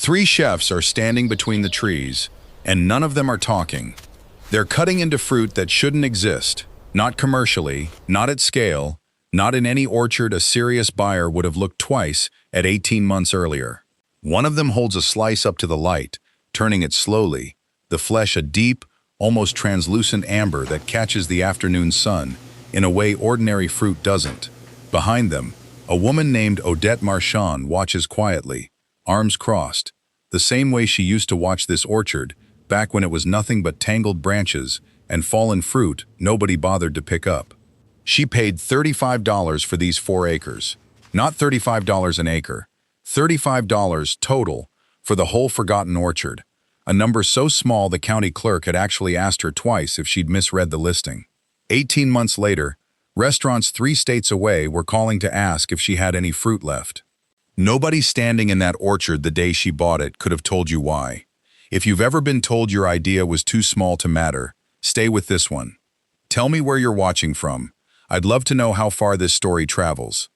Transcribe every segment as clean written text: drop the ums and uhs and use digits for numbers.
Three chefs are standing between the trees, and none of them are talking. They're cutting into fruit that shouldn't exist, not commercially, not at scale, not in any orchard a serious buyer would have looked twice at 18 months earlier. One of them holds a slice up to the light, turning it slowly, the flesh a deep, almost translucent amber that catches the afternoon sun in a way ordinary fruit doesn't. Behind them, a woman named Odette Marchand watches quietly, arms crossed, the same way she used to watch this orchard back when it was nothing but tangled branches and fallen fruit nobody bothered to pick up. She paid $35 for these 4 acres. Not $35 an acre, $35 total for the whole forgotten orchard, a number so small the county clerk had actually asked her twice if she'd misread the listing. 18 months later, restaurants 3 states away were calling to ask if she had any fruit left. Nobody standing in that orchard the day she bought it could have told you why. If you've ever been told your idea was too small to matter, stay with this one. Tell me where you're watching from. I'd love to know how far this story travels.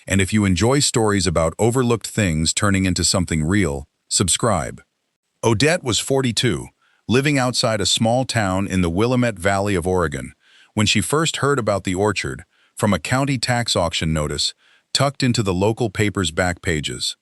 And if you enjoy stories about overlooked things turning into something real, subscribe. Odette was 42, living outside a small town in the Willamette Valley of Oregon, when she first heard about the orchard from a county tax auction notice tucked into the local paper's back pages.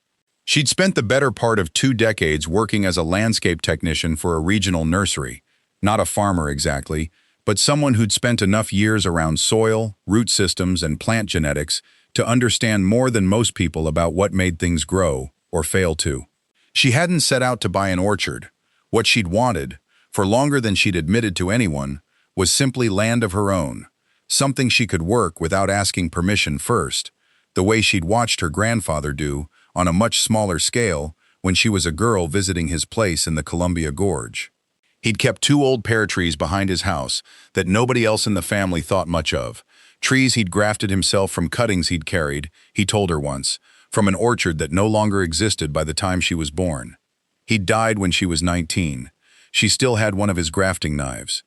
She'd spent the better part of 2 decades working as a landscape technician for a regional nursery, not a farmer exactly, but someone who'd spent enough years around soil, root systems, and plant genetics to understand more than most people about what made things grow, or fail to. She hadn't set out to buy an orchard. What she'd wanted, for longer than she'd admitted to anyone, was simply land of her own, something she could work without asking permission first, the way she'd watched her grandfather do on a much smaller scale when she was a girl visiting his place in the Columbia Gorge. He'd kept 2 old pear trees behind his house that nobody else in the family thought much of, trees he'd grafted himself from cuttings he'd carried, he told her once, from an orchard that no longer existed by the time she was born. He'd died when she was 19. She still had one of his grafting knives.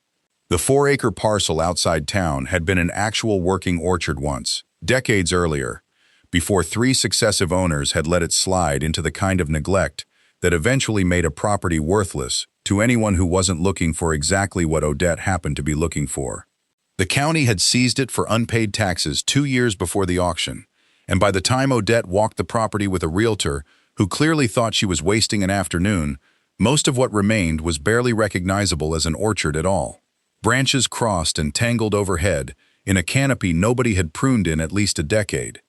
The 4-acre parcel outside town had been an actual working orchard once, decades earlier, before 3 successive owners had let it slide into the kind of neglect that eventually made a property worthless to anyone who wasn't looking for exactly what Odette happened to be looking for. The county had seized it for unpaid taxes 2 years before the auction, and by the time Odette walked the property with a realtor who clearly thought she was wasting an afternoon, most of what remained was barely recognizable as an orchard at all. Branches crossed and tangled overhead in a canopy nobody had pruned in at least a decade.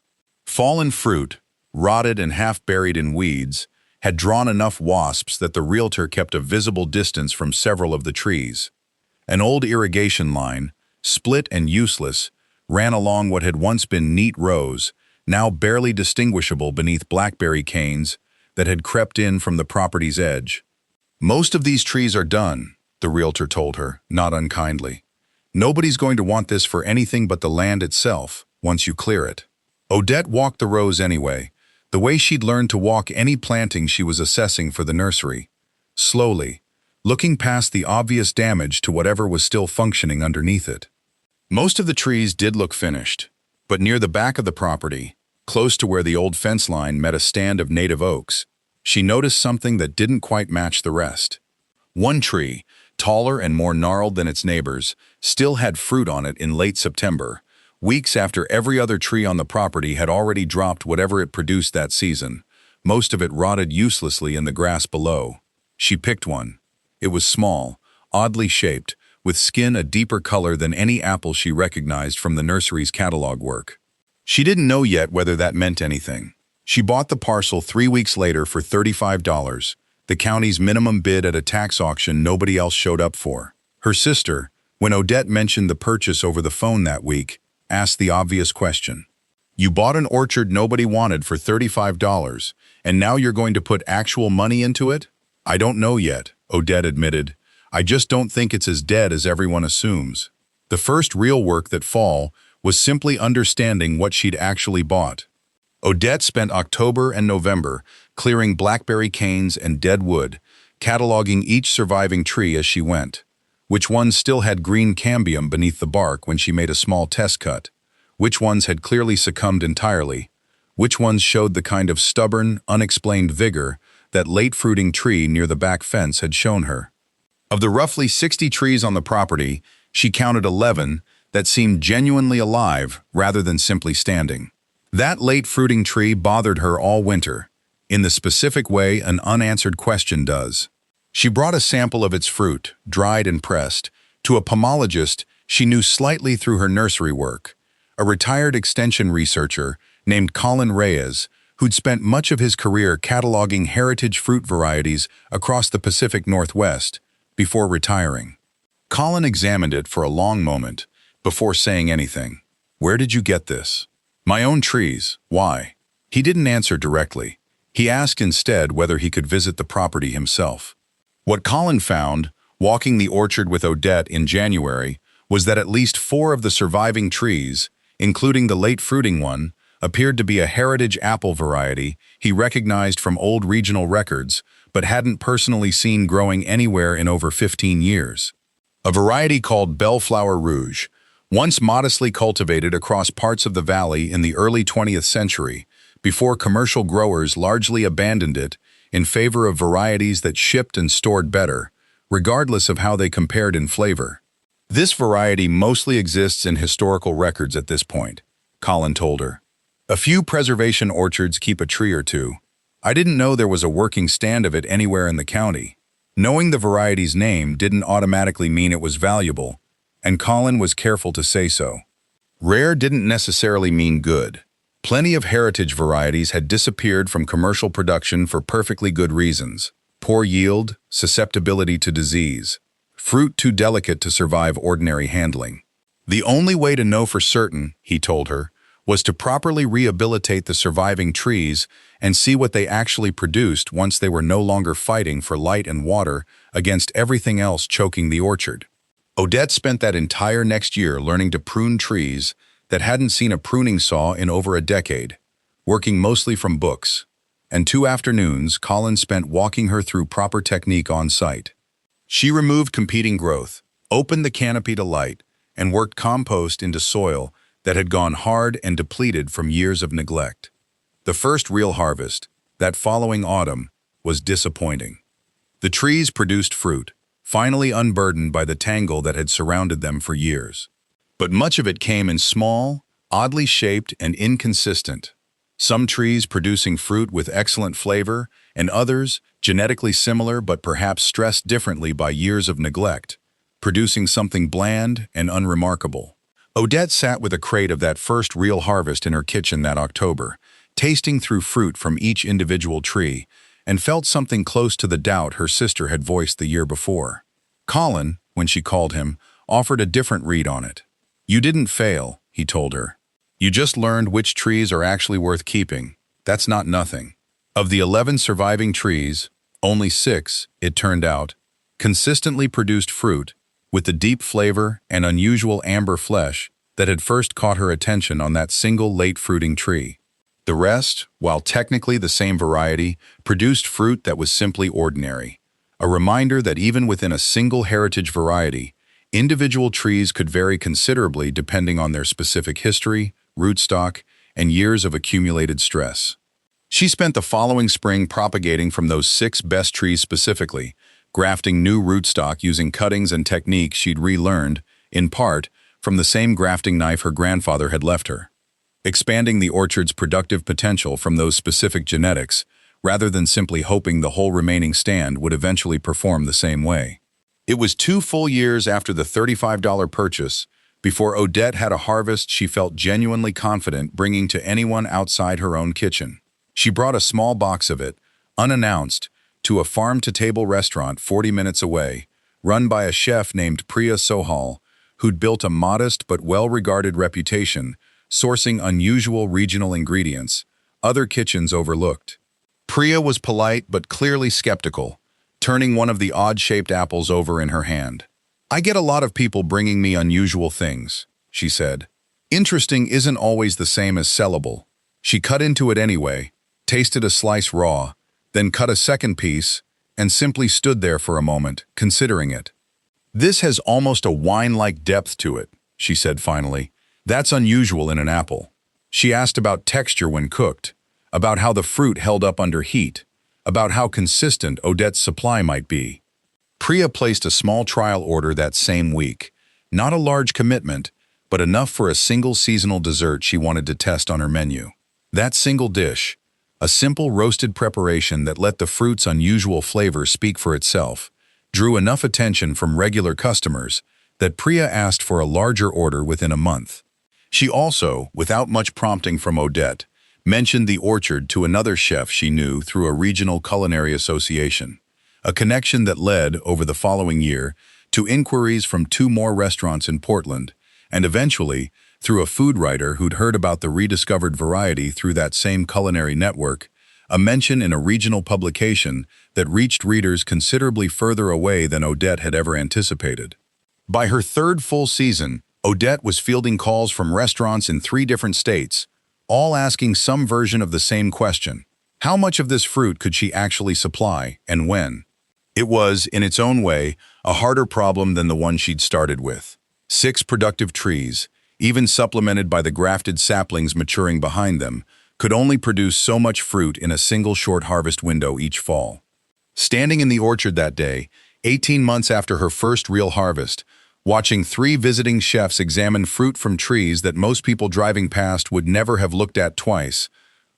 Fallen fruit, rotted and half buried in weeds, had drawn enough wasps that the realtor kept a visible distance from several of the trees. An old irrigation line, split and useless, ran along what had once been neat rows, now barely distinguishable beneath blackberry canes that had crept in from the property's edge. Most of these trees are done, the realtor told her, not unkindly. Nobody's going to want this for anything but the land itself, once you clear it. Odette walked the rows anyway, the way she'd learned to walk any planting she was assessing for the nursery. Slowly, looking past the obvious damage to whatever was still functioning underneath it. Most of the trees did look finished, but near the back of the property, close to where the old fence line met a stand of native oaks, she noticed something that didn't quite match the rest. One tree, taller and more gnarled than its neighbors, still had fruit on it in late September, weeks after every other tree on the property had already dropped whatever it produced that season. Most of it rotted uselessly in the grass below. She picked one. It was small, oddly shaped, with skin a deeper color than any apple she recognized from the nursery's catalog work. She didn't know yet whether that meant anything. She bought the parcel 3 weeks later for $35, the county's minimum bid at a tax auction nobody else showed up for. Her sister, when Odette mentioned the purchase over the phone that week, asked the obvious question. You bought an orchard nobody wanted for $35, and now you're going to put actual money into it? I don't know yet, Odette admitted. I just don't think it's as dead as everyone assumes. The first real work that fall was simply understanding what she'd actually bought. Odette spent October and November clearing blackberry canes and dead wood, cataloging each surviving tree as she went. Which ones still had green cambium beneath the bark when she made a small test cut? Which ones had clearly succumbed entirely? Which ones showed the kind of stubborn, unexplained vigor that late-fruiting tree near the back fence had shown her. Of the roughly 60 trees on the property, she counted 11 that seemed genuinely alive rather than simply standing. That late-fruiting tree bothered her all winter, in the specific way an unanswered question does. She brought a sample of its fruit, dried and pressed, to a pomologist she knew slightly through her nursery work, a retired extension researcher named Colin Reyes, who'd spent much of his career cataloging heritage fruit varieties across the Pacific Northwest before retiring. Colin examined it for a long moment before saying anything. "Where did you get this?" "My own trees. Why?" He didn't answer directly. He asked instead whether he could visit the property himself. What Colin found, walking the orchard with Odette in January, was that at least 4 of the surviving trees, including the late-fruiting one, appeared to be a heritage apple variety he recognized from old regional records but hadn't personally seen growing anywhere in over 15 years. A variety called Bellflower Rouge, once modestly cultivated across parts of the valley in the early 20th century, before commercial growers largely abandoned it in favor of varieties that shipped and stored better, regardless of how they compared in flavor. This variety mostly exists in historical records at this point, Colin told her. A few preservation orchards keep a tree or two. I didn't know there was a working stand of it anywhere in the county. Knowing the variety's name didn't automatically mean it was valuable, and Colin was careful to say so. Rare didn't necessarily mean good. Plenty of heritage varieties had disappeared from commercial production for perfectly good reasons. Poor yield, susceptibility to disease, fruit too delicate to survive ordinary handling. The only way to know for certain, he told her, was to properly rehabilitate the surviving trees and see what they actually produced once they were no longer fighting for light and water against everything else choking the orchard. Odette spent that entire next year learning to prune trees that hadn't seen a pruning saw in over a decade, working mostly from books. And 2 afternoons Colin spent walking her through proper technique on site. She removed competing growth, opened the canopy to light, and worked compost into soil that had gone hard and depleted from years of neglect. The first real harvest, that following autumn, was disappointing. The trees produced fruit, finally unburdened by the tangle that had surrounded them for years. But much of it came in small, oddly shaped and inconsistent. Some trees producing fruit with excellent flavor, and others, genetically similar but perhaps stressed differently by years of neglect, producing something bland and unremarkable. Odette sat with a crate of that first real harvest in her kitchen that October, tasting through fruit from each individual tree, and felt something close to the doubt her sister had voiced the year before. Colin, when she called him, offered a different read on it. "You didn't fail," he told her. "You just learned which trees are actually worth keeping. That's not nothing." Of the 11 surviving trees, only 6, it turned out, consistently produced fruit, with the deep flavor and unusual amber flesh that had first caught her attention on that single late-fruiting tree. The rest, while technically the same variety, produced fruit that was simply ordinary, a reminder that even within a single heritage variety, individual trees could vary considerably depending on their specific history, rootstock, and years of accumulated stress. She spent the following spring propagating from those 6 best trees specifically, grafting new rootstock using cuttings and techniques she'd relearned, in part, from the same grafting knife her grandfather had left her. Expanding the orchard's productive potential from those specific genetics, rather than simply hoping the whole remaining stand would eventually perform the same way. It was 2 full years after the $35 purchase before Odette had a harvest she felt genuinely confident bringing to anyone outside her own kitchen. She brought a small box of it, unannounced, to a farm-to-table restaurant 40 minutes away, run by a chef named Priya Sohal, who'd built a modest but well-regarded reputation sourcing unusual regional ingredients other kitchens overlooked. Priya was polite but clearly skeptical, turning one of the odd-shaped apples over in her hand. "I get a lot of people bringing me unusual things," she said. "Interesting isn't always the same as sellable." She cut into it anyway, tasted a slice raw, then cut a second piece, and simply stood there for a moment, considering it. "This has almost a wine-like depth to it," she said finally. "That's unusual in an apple." She asked about texture when cooked, about how the fruit held up under heat, about how consistent Odette's supply might be. Priya placed a small trial order that same week. Not a large commitment, but enough for a single seasonal dessert she wanted to test on her menu. That single dish, a simple roasted preparation that let the fruit's unusual flavor speak for itself, drew enough attention from regular customers that Priya asked for a larger order within a month. She also, without much prompting from Odette, mentioned the orchard to another chef she knew through a regional culinary association, a connection that led, over the following year, to inquiries from 2 more restaurants in Portland, and eventually, through a food writer who'd heard about the rediscovered variety through that same culinary network, a mention in a regional publication that reached readers considerably further away than Odette had ever anticipated. By her 3rd full season, Odette was fielding calls from restaurants in 3 different states, all asking some version of the same question. How much of this fruit could she actually supply, and when? It was, in its own way, a harder problem than the one she'd started with. 6 productive trees, even supplemented by the grafted saplings maturing behind them, could only produce so much fruit in a single short harvest window each fall. Standing in the orchard that day, 18 months after her first real harvest, watching 3 visiting chefs examine fruit from trees that most people driving past would never have looked at twice,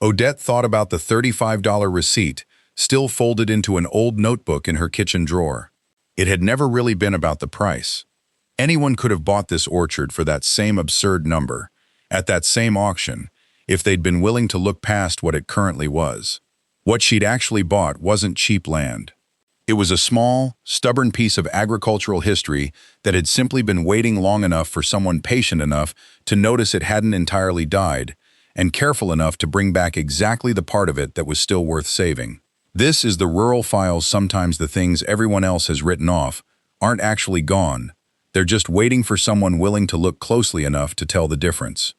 Odette thought about the $35 receipt, still folded into an old notebook in her kitchen drawer. It had never really been about the price. Anyone could have bought this orchard for that same absurd number, at that same auction, if they'd been willing to look past what it currently was. What she'd actually bought wasn't cheap land. It was a small, stubborn piece of agricultural history that had simply been waiting long enough for someone patient enough to notice it hadn't entirely died, and careful enough to bring back exactly the part of it that was still worth saving. This is the rural files. Sometimes the things everyone else has written off aren't actually gone. They're just waiting for someone willing to look closely enough to tell the difference.